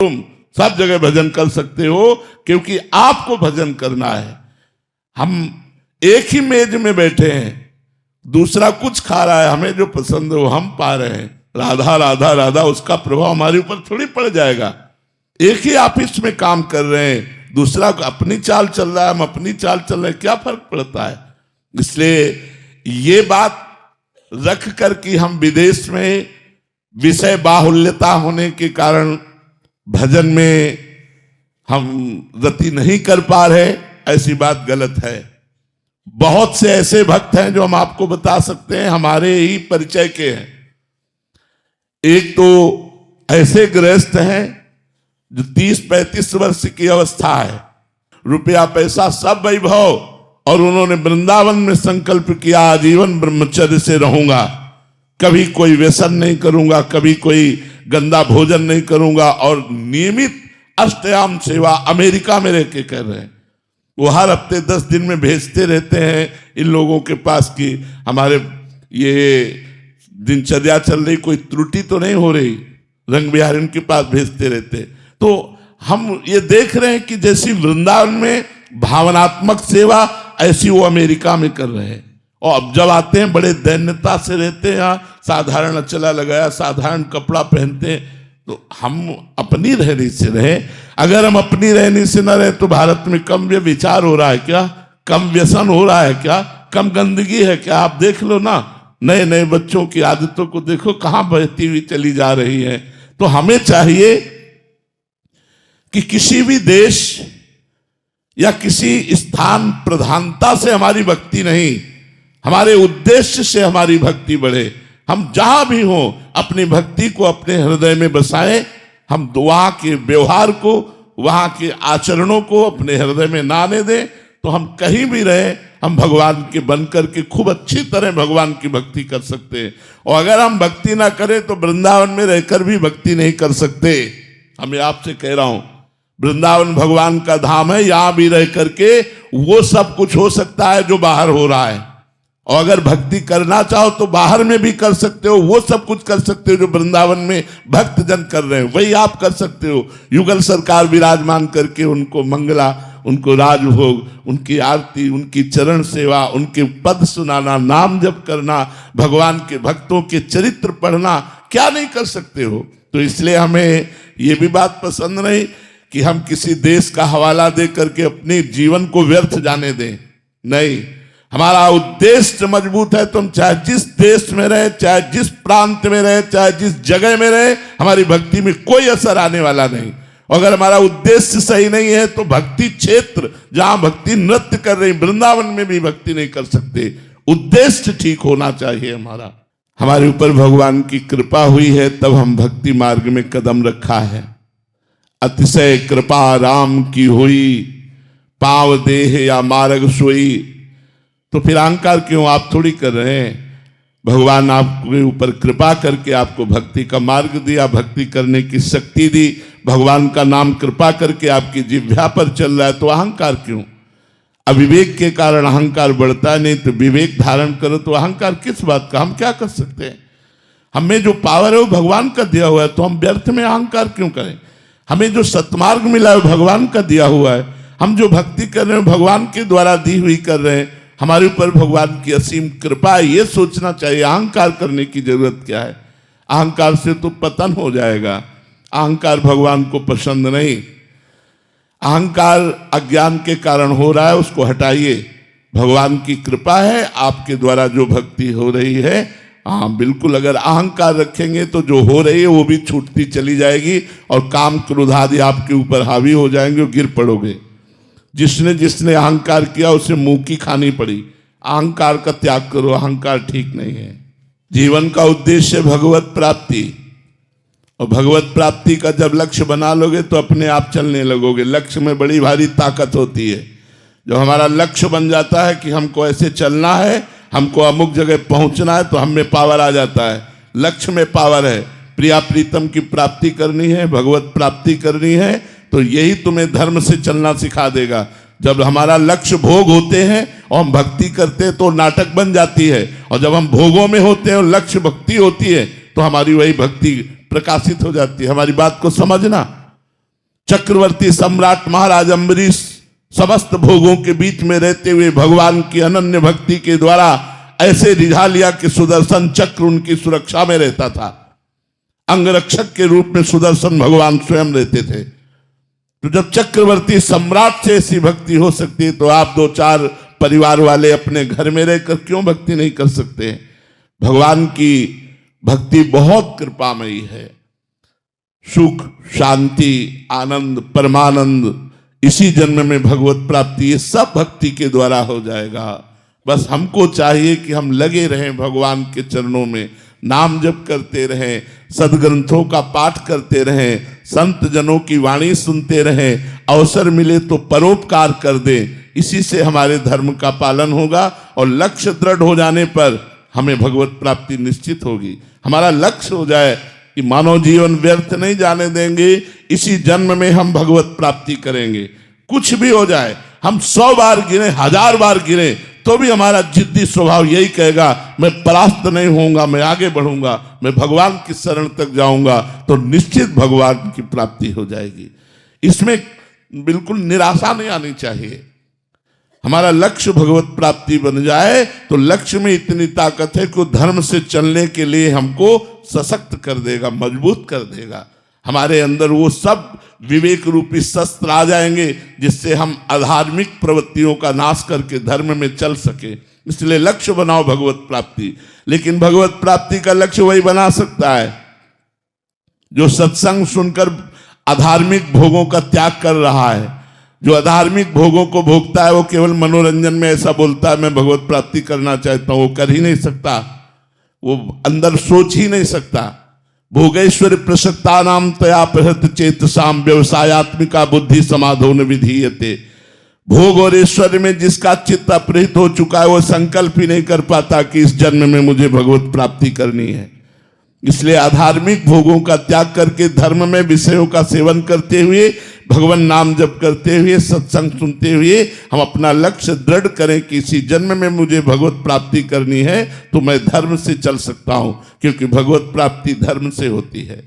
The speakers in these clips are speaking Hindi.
तुम सब जगह भजन कर सकते हो, क्योंकि आपको भजन करना है। हम एक ही मेज में बैठे हैं, दूसरा कुछ खा रहा है, हमें जो पसंद है वो हम पा रहे हैं, राधा राधा राधा, उसका प्रभाव हमारे ऊपर थोड़ी पड़ जाएगा। एक ही ऑफिस में काम कर रहे हैं, दूसरा अपनी चाल चल रहा है, हम अपनी चाल चल रहे हैं, क्या फर्क पड़ता है। इसलिए ये बात रख कर कि हम विदेश में विषय बाहुल्यता होने के कारण भजन में हम गति नहीं कर पा रहे, ऐसी बात गलत है। बहुत से ऐसे भक्त हैं जो हम आपको बता सकते हैं, हमारे ही परिचय के हैं। एक तो ऐसे गृहस्थ हैं जो 30-35 वर्ष की अवस्था है, रुपया पैसा सब वैभव, और उन्होंने वृंदावन में संकल्प किया आजीवन ब्रह्मचर्य से रहूंगा, कभी कोई व्यसन नहीं करूंगा, कभी कोई गंदा भोजन नहीं करूंगा, और नियमित अष्टयाम सेवा अमेरिका में रह के कर रहे हैं। वो हर हफ्ते 10 दिन में भेजते रहते हैं इन लोगों के पास कि हमारे ये दिनचर्या चल रही, कोई त्रुटि तो नहीं हो रही, रंग बिहारी उनके पास भेजते रहते। तो हम ये देख रहे हैं कि जैसी वृंदावन में भावनात्मक सेवा, ऐसी वो अमेरिका में कर रहे हैं। और अब जब आते हैं बड़े दैन्यता से रहते हैं, यहाँ साधारण अचला लगाया, साधारण कपड़ा पहनते हैं। तो हम अपनी रहनी से रहे। अगर हम अपनी रहनी से न रहे तो भारत में कम विचार हो रहा है क्या, कम व्यसन हो रहा है क्या, कम गंदगी है क्या? आप देख लो ना, नए नए बच्चों की आदतों को देखो, कहां बहती हुई चली जा रही है। तो हमें चाहिए कि किसी भी देश या किसी स्थान प्रधानता से हमारी भक्ति नहीं, हमारे उद्देश्य से हमारी भक्ति बढ़े। हम जहां भी हों अपनी भक्ति को अपने हृदय में बसाएं। हम वहां के व्यवहार को, वहां के आचरणों को अपने हृदय में ना आने दें। तो हम कहीं भी रहे, हम भगवान के बनकर के खूब अच्छी तरह भगवान की भक्ति कर सकते हैं। और अगर हम भक्ति ना करें तो वृंदावन में रहकर भी भक्ति नहीं कर सकते। हमें आपसे कह रहा हूं, वृंदावन भगवान का धाम है, यहां भी रह करके वो सब कुछ हो सकता है जो बाहर हो रहा है। और अगर भक्ति करना चाहो तो बाहर में भी कर सकते हो, वो सब कुछ कर सकते हो जो वृंदावन में भक्त जन कर रहे हैं, वही आप कर सकते हो। युगल सरकार विराजमान करके उनको मंगला, उनको राजभोग, उनकी आरती, उनकी चरण सेवा, उनके पद सुनाना, नाम जप करना, भगवान के भक्तों के चरित्र पढ़ना, क्या नहीं कर सकते हो। तो इसलिए हमें ये भी बात पसंद नहीं कि हम किसी देश का हवाला दे करके अपने जीवन को व्यर्थ जाने दें। नहीं, हमारा उद्देश्य मजबूत है तो हम चाहे जिस देश में रहे, चाहे जिस प्रांत में रहे, चाहे जिस जगह में रहे, हमारी भक्ति में कोई असर आने वाला नहीं। अगर हमारा उद्देश्य सही नहीं है तो भक्ति क्षेत्र जहां भक्ति नृत्य कर रही, वृंदावन में भी भक्ति नहीं कर सकते। उद्देश्य ठीक होना चाहिए हमारा। हमारे ऊपर भगवान की कृपा हुई है तब हम भक्ति मार्ग में कदम रखा है। अतिशय कृपा राम की हुई, पाव देह या मार्ग सोई। तो फिर अहंकार क्यों? आप थोड़ी कर रहे हैं। भगवान आपके ऊपर कृपा करके आपको भक्ति का मार्ग दिया, भक्ति करने की शक्ति दी, भगवान का नाम कृपा करके आपकी जिह्वा पर चल रहा है, तो अहंकार क्यों? अविवेक के कारण अहंकार बढ़ता नहीं, तो विवेक धारण करो तो अहंकार किस बात का? हम क्या कर सकते हैं? हमें जो पावर है वो भगवान का दिया हुआ है, तो हम व्यर्थ में अहंकार क्यों करें? हमें जो सत्मार्ग मिला है भगवान का दिया हुआ है, हम जो भक्ति कर रहे हैं भगवान के द्वारा दी हुई कर रहे हैं, हमारे ऊपर भगवान की असीम कृपा है, ये सोचना चाहिए। अहंकार करने की जरूरत क्या है? अहंकार से तो पतन हो जाएगा। अहंकार भगवान को पसंद नहीं। अहंकार अज्ञान के कारण हो रहा है, उसको हटाइए। भगवान की कृपा है, आपके द्वारा जो भक्ति हो रही है, हाँ बिल्कुल, अगर अहंकार रखेंगे तो जो हो रही है वो भी छूटती चली जाएगी और काम क्रोध आदि आपके ऊपर हावी हो जाएंगे और गिर पड़ोगे। जिसने जिसने अहंकार किया उसे मुंह की खानी पड़ी। अहंकार का त्याग करो, अहंकार ठीक नहीं है। जीवन का उद्देश्य भगवत प्राप्ति, और भगवत प्राप्ति का जब लक्ष्य बना लोगे तो अपने आप चलने लगोगे। लक्ष्य में बड़ी भारी ताकत होती है। जब हमारा लक्ष्य बन जाता है कि हमको ऐसे चलना है, हमको अमुक जगह पहुंचना है, तो हम में पावर आ जाता है। लक्ष्य में पावर है। प्रिया प्रीतम की प्राप्ति करनी है, भगवत प्राप्ति करनी है, तो यही तुम्हें धर्म से चलना सिखा देगा। जब हमारा लक्ष्य भोग होते हैं और हम भक्ति करते हैं तो नाटक बन जाती है, और जब हम भोगों में होते हैं और लक्ष्य भक्ति होती है तो हमारी वही भक्ति प्रकाशित हो जाती है। हमारी बात को समझना। चक्रवर्ती सम्राट महाराज अम्बरीश समस्त भोगों के बीच में रहते हुए भगवान की अनन्य भक्ति के द्वारा ऐसे रिझा लिया कि सुदर्शन चक्र उनकी सुरक्षा में रहता था। अंगरक्षक के रूप में सुदर्शन भगवान स्वयं रहते थे। तो जब चक्रवर्ती सम्राट से ऐसी भक्ति हो सकती है तो आप दो चार परिवार वाले अपने घर में रहकर क्यों भक्ति नहीं कर सकते? भगवान की भक्ति बहुत कृपामयी है। सुख, शांति, आनंद, परमानंद इसी जन्म में भगवत प्राप्ति, ये सब भक्ति के द्वारा हो जाएगा। बस हमको चाहिए कि हम लगे रहें भगवान के चरणों में, नाम जप करते रहें, सदग्रंथों का पाठ करते रहें, संत जनों की वाणी सुनते रहें, अवसर मिले तो परोपकार कर दें। इसी से हमारे धर्म का पालन होगा और लक्ष्य दृढ़ हो जाने पर हमें भगवत प्राप्ति निश्चित होगी। हमारा लक्ष्य हो जाए कि मानव जीवन व्यर्थ नहीं जाने देंगे, इसी जन्म में हम भगवत प्राप्ति करेंगे। कुछ भी हो जाए, हम 100 बार गिरे, 1000 बार गिरे, तो भी हमारा जिद्दी स्वभाव यही कहेगा मैं परास्त नहीं होऊंगा, मैं आगे बढ़ूंगा, मैं भगवान की शरण तक जाऊंगा, तो निश्चित भगवान की प्राप्ति हो जाएगी। इसमें बिल्कुल निराशा नहीं आनी चाहिए। हमारा लक्ष्य भगवत प्राप्ति बन जाए तो लक्ष्य में इतनी ताकत है कि धर्म से चलने के लिए हमको सशक्त कर देगा, मजबूत कर देगा। हमारे अंदर वो सब विवेक रूपी शस्त्र आ जाएंगे जिससे हम अधार्मिक प्रवृत्तियों का नाश करके धर्म में चल सके। इसलिए लक्ष्य बनाओ भगवत प्राप्ति। लेकिन भगवत प्राप्ति का लक्ष्य वही बना सकता है जो सत्संग सुनकर अधार्मिक भोगों का त्याग कर रहा है। जो अधार्मिक भोगों को भोगता है वो केवल मनोरंजन में ऐसा बोलता है मैं भगवत प्राप्ति करना चाहता हूं, वो कर ही नहीं सकता, वो अंदर सोच ही नहीं सकता। भोगेश्वर प्रसक्ता नाम तया प्रहत चेतसाम व्यवसायत्मिका बुद्धि समाधोन विधीयते। भोग और ऐश्वर्य में जिसका चित्त अपहृत हो चुका है वो संकल्प ही नहीं कर पाता कि इस जन्म में मुझे भगवत प्राप्ति करनी है। इसलिए अधार्मिक भोगों का त्याग करके धर्म में विषयों का सेवन करते हुए, भगवान नाम जप करते हुए, सत्संग सुनते हुए हम अपना लक्ष्य दृढ़ करें कि इसी जन्म में मुझे भगवत प्राप्ति करनी है तो मैं धर्म से चल सकता हूं, क्योंकि भगवत प्राप्ति धर्म से होती है।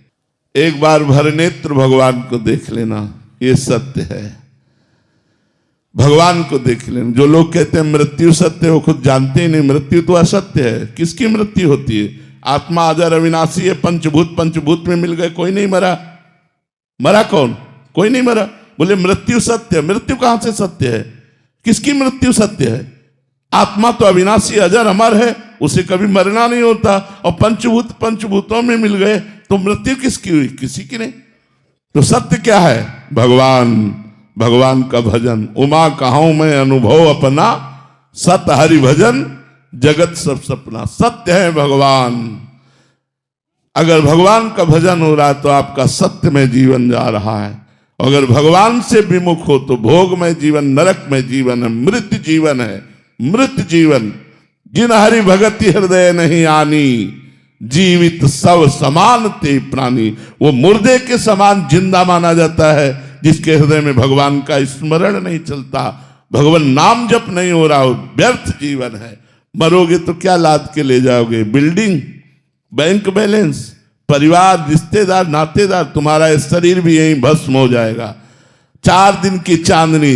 एक बार भरनेत्र भगवान को देख लेना, ये सत्य है। भगवान को देख लेना। जो लोग कहते हैं मृत्यु सत्य, वो खुद जानते ही नहीं मृत्यु तो असत्य है। किसकी मृत्यु होती है? आत्मा अजर अविनाशी है। पंचभूत में मिल गए, कोई नहीं मरा। मरा कौन? कोई नहीं मरा। बोले मृत्यु सत्य, मृत्यु कहां से सत्य है? किसकी मृत्यु सत्य है? आत्मा तो अविनाशी अजर अमर है, उसे कभी मरना नहीं होता। और पंचभूतों में मिल गए तो मृत्यु किसकी हुई? किसी की नहीं। तो सत्य क्या है? भगवान का भजन। उमा कहाऊं मैं अनुभव अपना, सत हरि भजन जगत सब सपना। सत्य है भगवान। अगर भगवान का भजन हो रहा है तो आपका सत्य में जीवन जा रहा है। अगर भगवान से विमुख हो तो भोग में जीवन, नरक में जीवन है, मृत जीवन है। मृत जीवन जिन हरि भगति हृदय नहीं आनी, जीवित सब समान ते प्राणी। वो मुर्दे के समान जिंदा माना जाता है जिसके हृदय में भगवान का स्मरण नहीं चलता, भगवान नाम जप नहीं हो रहा हो। व्यर्थ जीवन है। मरोगे तो क्या लाद के ले जाओगे? बिल्डिंग, बैंक बैलेंस, परिवार, रिश्तेदार, नातेदार, तुम्हारा शरीर भी यहीं भस्म हो जाएगा। 4 दिन की चांदनी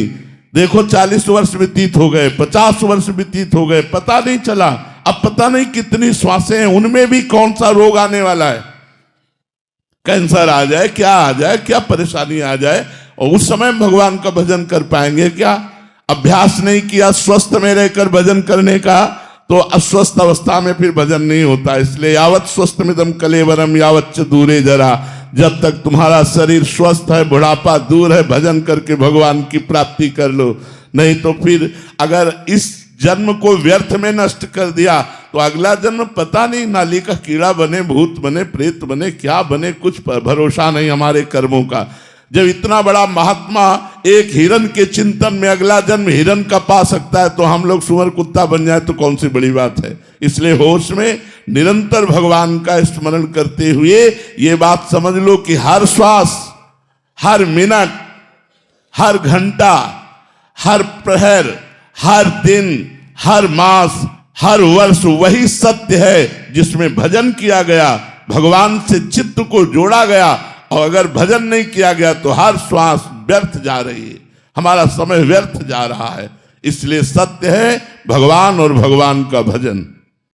देखो, 40 वर्ष व्यतीत हो गए, 50 वर्ष व्यतीत हो गए, पता नहीं चला। अब पता नहीं कितनी श्वासें हैं, उनमें भी कौन सा रोग आने वाला है। कैंसर आ जाए, क्या आ जाए, क्या परेशानी आ जाए, और उस समय भगवान का भजन कर पाएंगे क्या? अभ्यास नहीं किया स्वस्थ में रहकर भजन करने का तो अस्वस्थ अवस्था में फिर भजन नहीं होता। इसलिए यावत स्वस्थ मिदम कलेवरम यावत च दूरे जरा। जब तक तुम्हारा शरीर स्वस्थ है, बुढ़ापा दूर है, भजन करके भगवान की प्राप्ति कर लो। नहीं तो फिर अगर इस जन्म को व्यर्थ में नष्ट कर दिया तो अगला जन्म पता नहीं, नाली का कीड़ा बने, भूत बने, प्रेत बने, क्या बने, कुछ भरोसा नहीं हमारे कर्मों का। जब इतना बड़ा महात्मा एक हिरन के चिंतन में अगला जन्म हिरन का पा सकता है तो हम लोग सुअर कुत्ता बन जाए तो कौन सी बड़ी बात है। इसलिए होश में निरंतर भगवान का स्मरण करते हुए ये बात समझ लो कि हर श्वास, हर मिनट, हर घंटा, हर प्रहर, हर दिन, हर मास, हर वर्ष वही सत्य है जिसमें भजन किया गया, भगवान से चित्त को जोड़ा गया और अगर भजन नहीं किया गया तो हर श्वास व्यर्थ जा रही है, हमारा समय व्यर्थ जा रहा है। इसलिए सत्य है भगवान और भगवान का भजन।